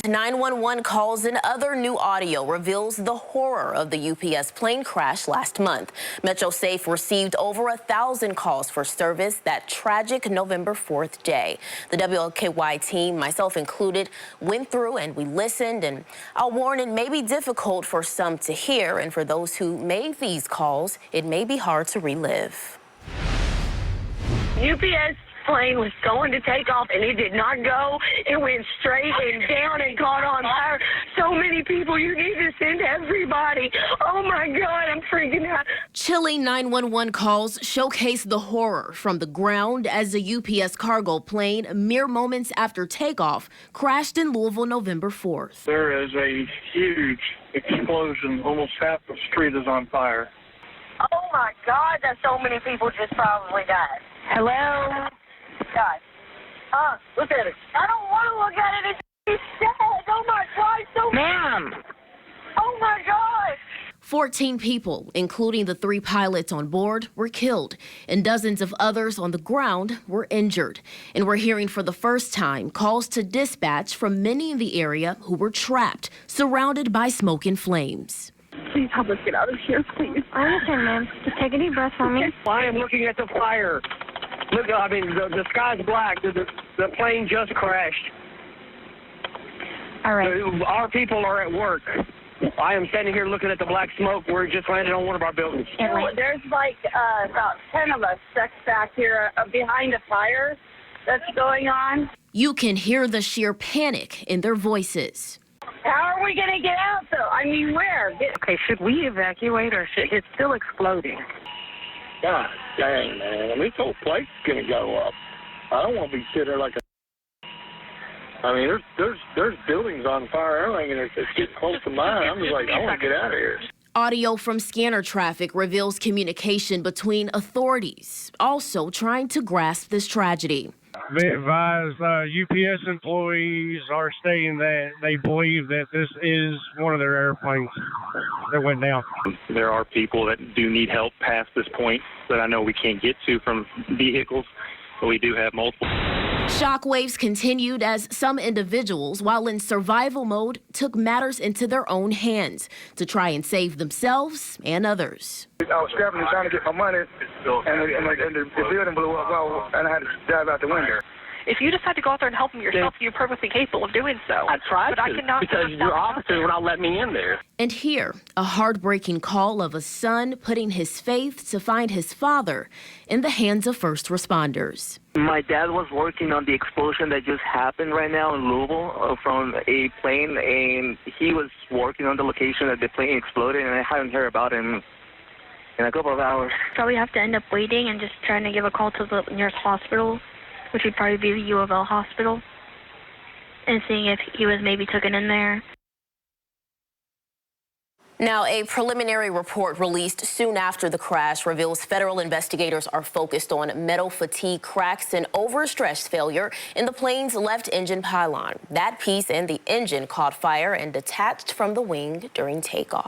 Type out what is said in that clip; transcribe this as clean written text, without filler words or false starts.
911 calls and other new audio reveals the horror of the UPS plane crash last month. MetroSafe received over 1,000 calls for service that tragic November 4th day. The WLKY team, myself included, went through and we listened, and I'll warn, it may be difficult for some to hear, and for those who made these calls, it may be hard to relive. UPS plane was going to take off and it did not go. It went straight and down and caught on fire. So many people, you need to send everybody. Oh my God, I'm freaking out. Chilling 911 calls showcase the horror from the ground as a UPS cargo plane, mere moments after takeoff, crashed in Louisville November 4th. There is a huge explosion. Almost half the street is on fire. Oh my God, that so many people just probably died. Hello? God. Look at it. I don't want to look at it. It's dead. Oh my God, so ma'am. Oh my gosh. 14 people, including the 3 pilots on board, were killed, and dozens of others on the ground were injured. And we're hearing for the first time calls to dispatch from many in the area who were trapped, surrounded by smoke and flames. Please help us get out of here, please. I understand, ma'am. Just take a deep breath for me. I am looking at the fire. Look, I mean, the sky's black. The plane just crashed. All right. Our people are at work. I am standing here looking at the black smoke where it just landed on one of our buildings. There's like about 10 of us stuck back here behind a fire that's going on. You can hear the sheer panic in their voices. How are we going to get out, though? I mean, where? Okay, should we evacuate or it's still exploding? God dang, man. This whole place's going to go up. I don't want to be sitting there like a... I mean, there's buildings on fire, everything, and it's getting close to mine. I'm just like, I want to get out of here. Audio from scanner traffic reveals communication between authorities, also trying to grasp this tragedy. They advise UPS employees are stating that they believe that this is one of their airplanes that went down. There are people that do need help past this point that I know we can't get to from vehicles, but we do have multiple. Shockwaves continued as some individuals, while in survival mode, took matters into their own hands to try and save themselves and others. I was scrapping and trying to get my money, and the building blew up, and I had to dive out the window. If you decide to go out there and help them yourself, you're perfectly capable of doing so. I tried but I cannot because your officers would not let me in there. And here, a heartbreaking call of a son putting his faith to find his father in the hands of first responders. My dad was working on the explosion that just happened right now in Louisville from a plane, and he was working on the location that the plane exploded, and I haven't heard about him in a couple of hours. Probably have to end up waiting and just trying to give a call to the nearest hospital, which would probably be the U of L hospital, and seeing if he was maybe taken in there. Now, a preliminary report released soon after the crash reveals federal investigators are focused on metal fatigue cracks and overstressed failure in the plane's left engine pylon. That piece and the engine caught fire and detached from the wing during takeoff.